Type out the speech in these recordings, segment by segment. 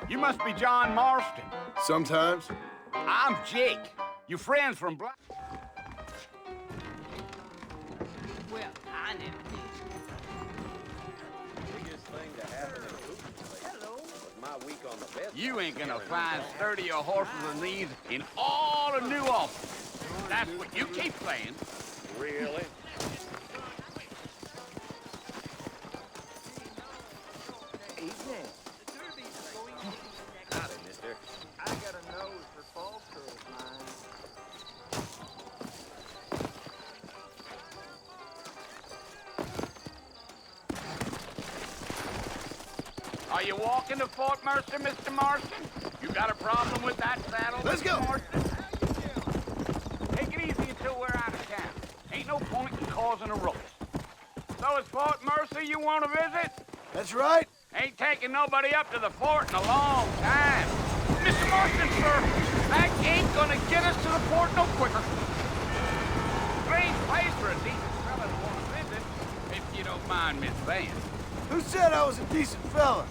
You must be John Marston. Sometimes. I'm Jake. Your friends from Black... Well, I never did. Biggest thing to happen in Hoopers Hello. was my week on the bed. You ain't gonna find sturdier horses than these in all of New Albany. That's what you keep saying. Really? Evening. Howdy, mister. I got a nose for fall curls, mine. Are you walking to Fort Mercer, Mr. Marston? You got a problem with that saddle, Let's Mr. go. Marston? Take it easy until we're out of town. Ain't no point in causing a ruckus. So it's Fort Mercer you want to visit? That's right. Ain't taking nobody up to the fort in a long time. Mr. Marston, sir, that ain't gonna get us to the fort no quicker. Strange place for a decent fella to want to visit, if you don't mind me saying. Who said I was a decent fella?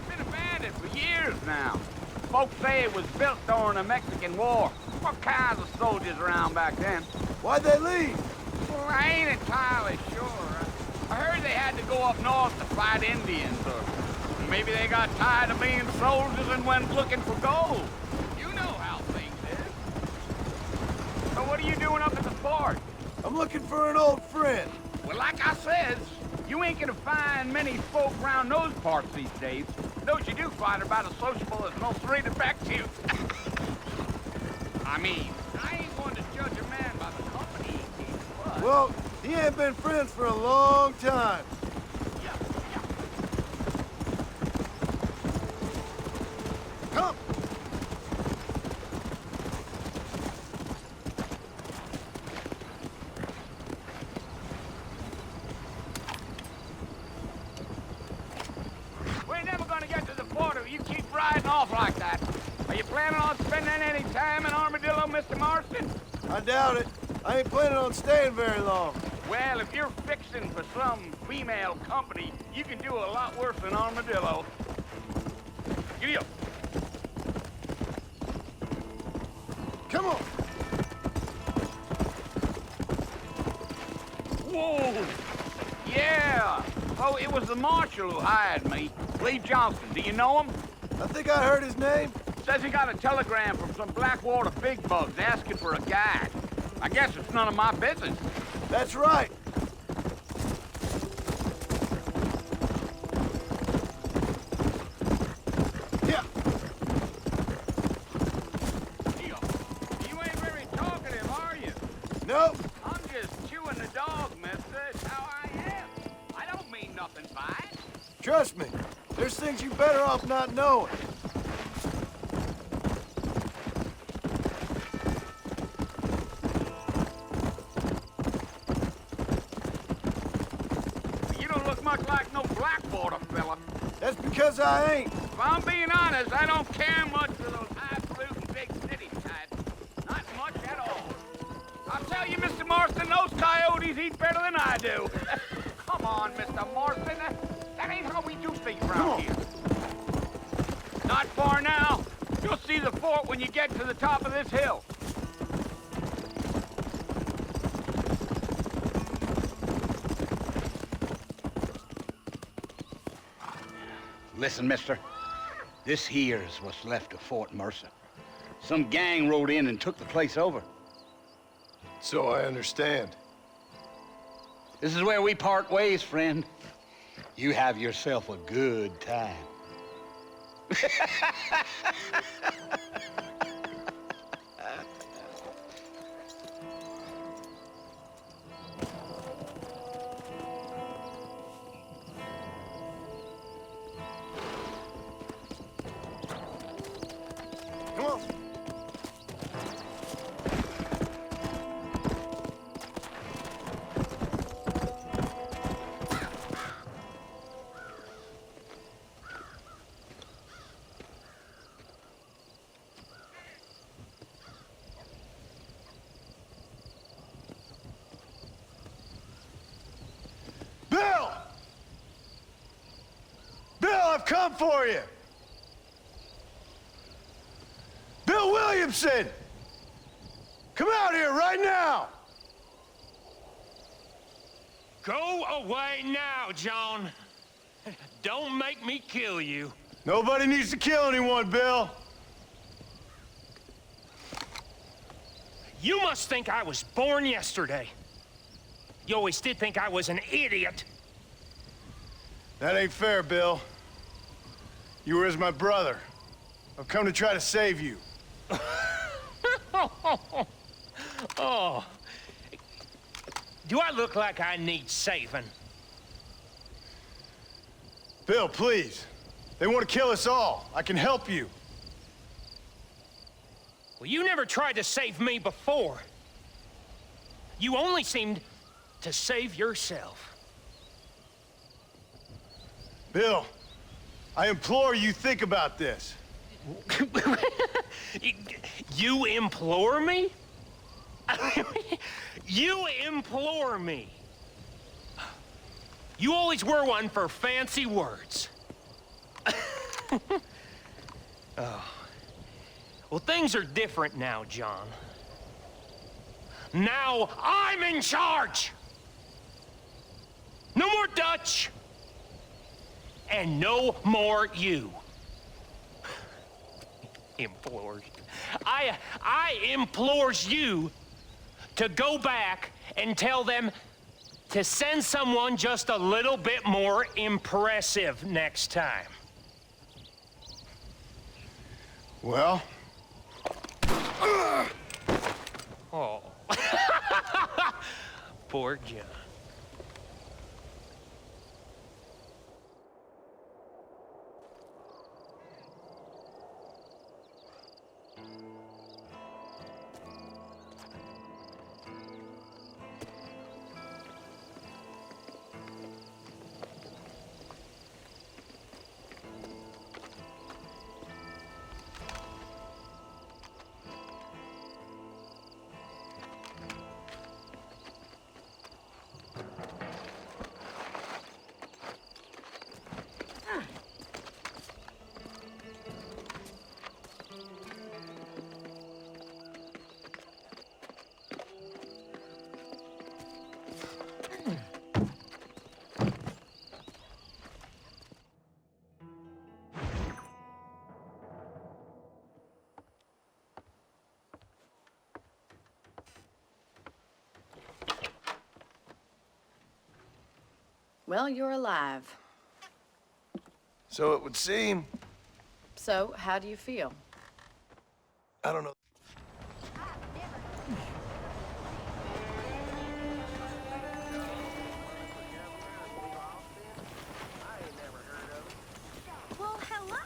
Been abandoned for years now. Folks say it was built during the Mexican War. What kinds of soldiers around back then? Why'd they leave? Well, I ain't entirely sure. I heard they had to go up north to fight Indians, or maybe they got tired of being soldiers and went looking for gold. You know how things is. So what are you doing up at the fort? I'm looking for an old friend. Well, like I said, you ain't gonna find many folk around those parts these days. Those you do find are about as sociable as most rated back to you. I mean, I ain't going to judge a man by the company he keeps, but... Well, he ain't been friends for a long time. Yeah. Come. We're never gonna get to the fort if you keep riding off like that. Are you planning on spending any time in Armadillo, Mr. Marston? I doubt it. I ain't planning on staying very long. Well, if you're fixing for some female company, you can do a lot worse than Armadillo. Giddy up. Come on. Whoa! Yeah! Oh, it was the marshal who hired me. Lee Johnson. Do you know him? I think I heard his name. Says he got a telegram from some Blackwater big bugs asking for a guide. I guess it's none of my business. That's right. Yeah. You ain't very talkative, are you? Nope. I'm just chewing the dog, mister. It's how I am. I don't mean nothing by it. Trust me. There's things you better off not knowing. You don't look much like no Blackwater fella. That's because I ain't. If I'm being honest, I don't care much for those highfalutin big city types. Not much at all. I'll tell you, Mr. Marston, those coyotes eat better than I do. Come on, Mr. Marston. That ain't how we do things around here. Not far now. You'll see the fort when you get to the top of this hill. Listen, mister. This here is what's left of Fort Mercer. Some gang rode in and took the place over. So I understand. This is where we part ways, friend. You have yourself a good time. Come on. Bill, I've come for you. Bill Williamson! Come out here right now! Go away now, John. Don't make me kill you. Nobody needs to kill anyone, Bill. You must think I was born yesterday. You always did think I was an idiot. That ain't fair, Bill. You were as my brother. I've come to try to save you. Oh. Do I look like I need saving? Bill, please. They want to kill us all. I can help you. Well, you never tried to save me before. You only seemed to save yourself. Bill, I implore you think about this. You implore me? You implore me. You always were one for fancy words. Oh. Well, things are different now, John. Now I'm in charge! No more Dutch! And no more you. Implores. I implores you to go back and tell them to send someone just a little bit more impressive next time. Well? Oh. Poor John. Well, you're alive. So it would seem. So, how do you feel? I don't know. Well, hello.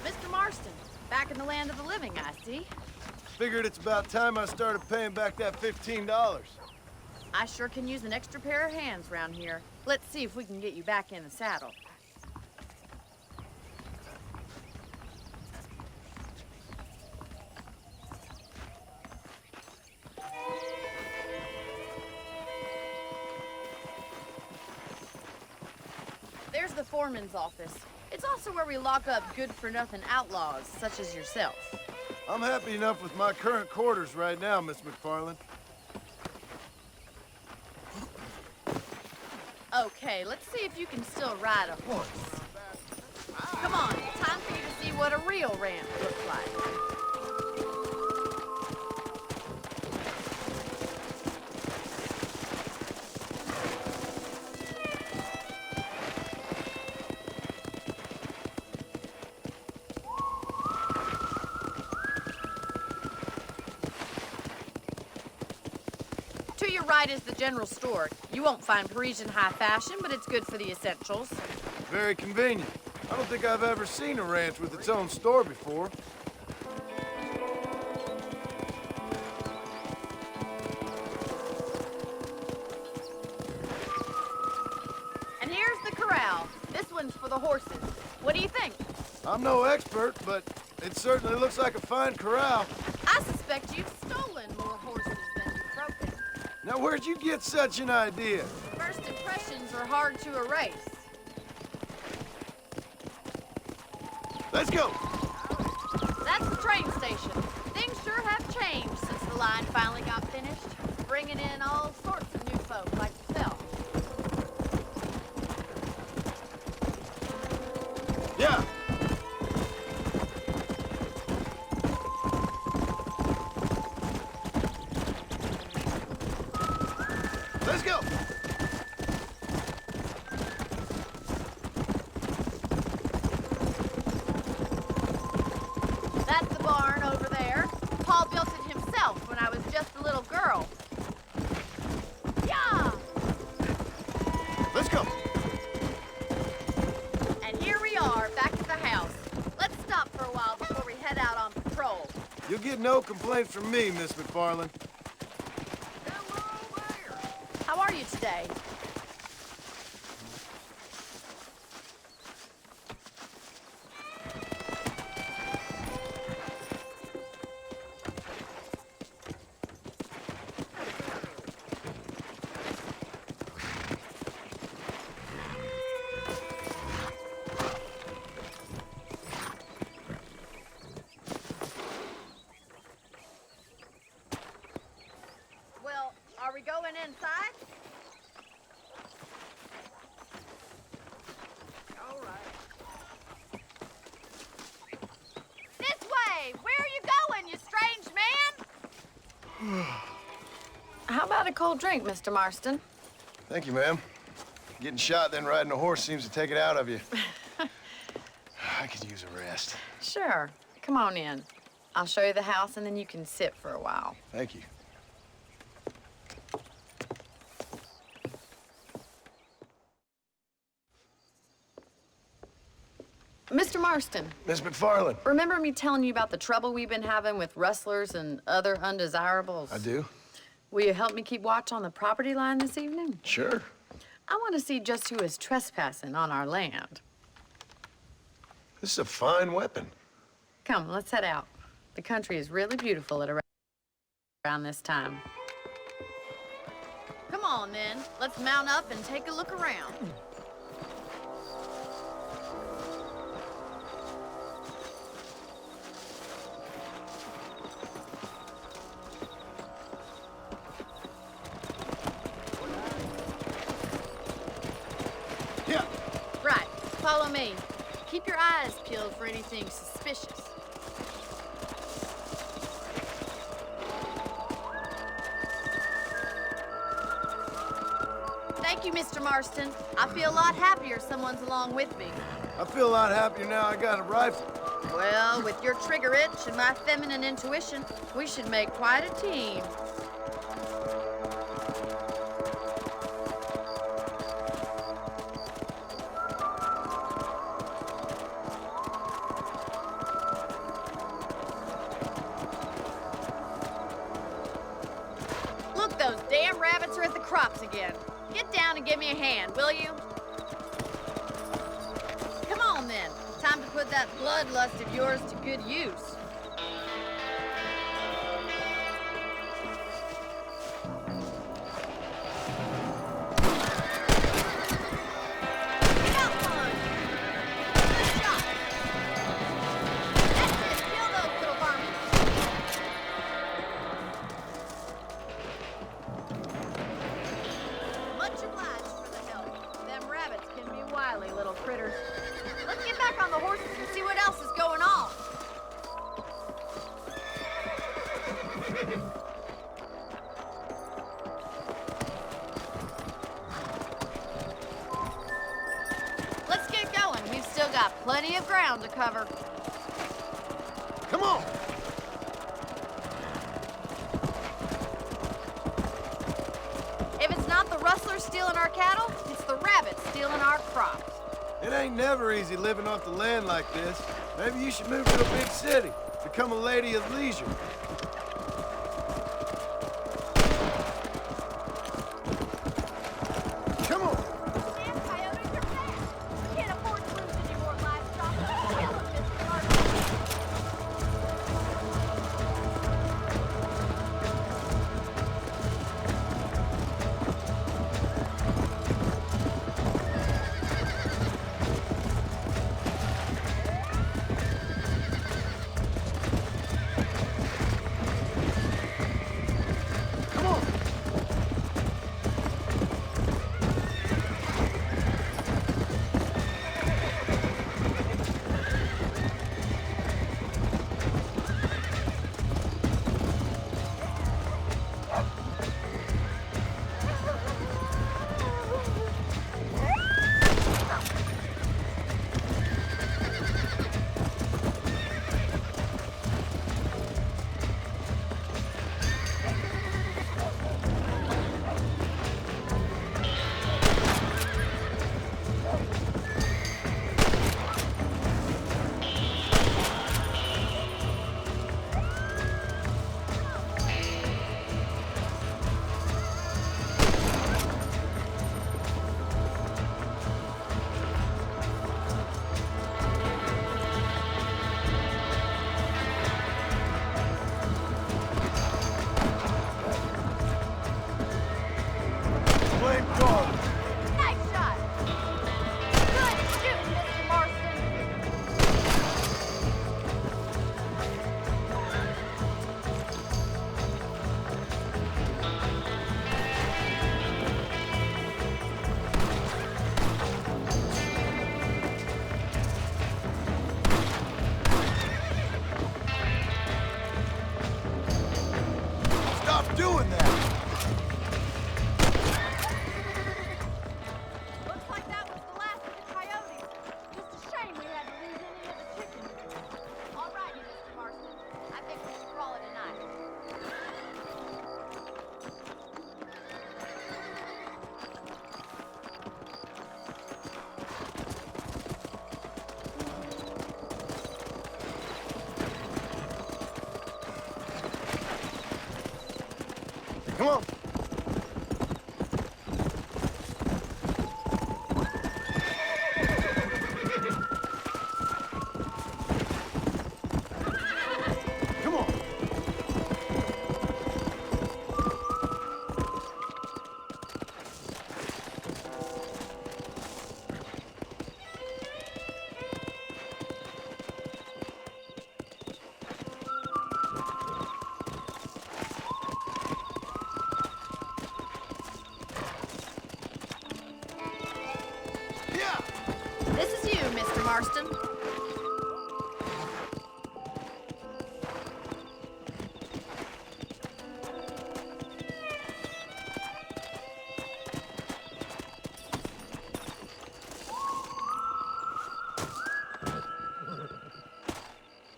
Mr. Marston, back in the land of the living, I see. Figured it's about time I started paying back that $15. I sure can use an extra pair of hands around here. Let's see if we can get you back in the saddle. There's the foreman's office. It's also where we lock up good-for-nothing outlaws, such as yourself. I'm happy enough with my current quarters right now, Miss McFarland. Okay, let's see if you can still ride a horse. Come on, time for you to see what a real ranch looks like. To your right is the general store. You won't find Parisian high fashion, but it's good for the essentials. Very convenient. I don't think I've ever seen a ranch with its own store before. And here's the corral. This one ones for the horses. What do you think? I'm no expert, but it certainly looks like a fine corral. I suspect you've stolen more horses than you've broken. Now, where'd you get such an idea? First impressions are hard to erase. Let's go. That's the train station. Things sure have changed since the line finally got finished, bringing in all sorts of new folk like yourself. Yeah. Let's go. That's the barn over there. Paul built it himself when I was just a little girl. Yeah! Let's go. And here we are, back at the house. Let's stop for a while before we head out on patrol. You'll get no complaints from me, Miss McFarland. How are you today? Well, are we going inside? All right. This way! Where are you going, you strange man? How about a cold drink, Mr. Marston? Thank you, ma'am. Getting shot, then riding a horse seems to take it out of you. I could use a rest. Sure. Come on in. I'll show you the house, and then you can sit for a while. Thank you. Mr. Marston, Miss McFarland. remember me telling you about the trouble we've been having with rustlers and other undesirables? I do? Will you help me keep watch on the property line this evening? Sure. I want to see just who is trespassing on our land. This is a fine weapon. Come, let's head out. The country is really beautiful at around this time. Come on, then. Let's mount up and take a look around. Yeah. Right. Follow me. Keep your eyes peeled for anything suspicious. Thank you, Mr. Marston. I feel a lot happier someone's along with me. I feel a lot happier now I got a rifle. Well, with your trigger itch and my feminine intuition, we should make quite a team. Look, those damn rabbits are at the crops again. Get down and give me a hand, will you? Come on, then. Time to put that bloodlust of yours to good use. Got one. Good shot. That's it. Kill those little vermin. Much obliged for the help. Them rabbits can be wily little critters. Let's get back on the horses and see what else is going on. Let's get going. We've still got plenty of ground to cover. Come on. If it's not the rustlers stealing our cattle, it's the rabbits stealing our crops. It ain't never easy living off the land like this. Maybe you should move to a big city. Become a lady of leisure. Come on. Damn coyotes are fast. We can't afford Come on. Come on. This is you, Mr. Marston.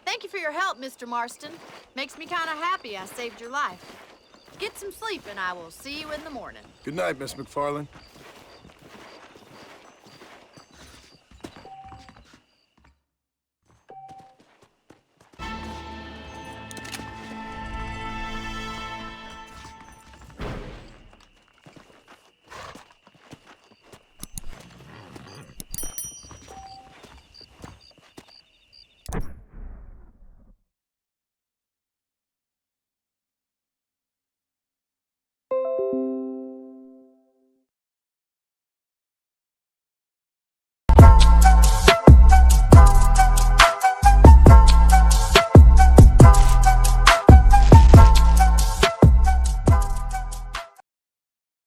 Thank you for your help, Mr. Marston. Makes me kind of happy I saved your life. Get some sleep and I will see you in the morning. Good night, Miss McFarland.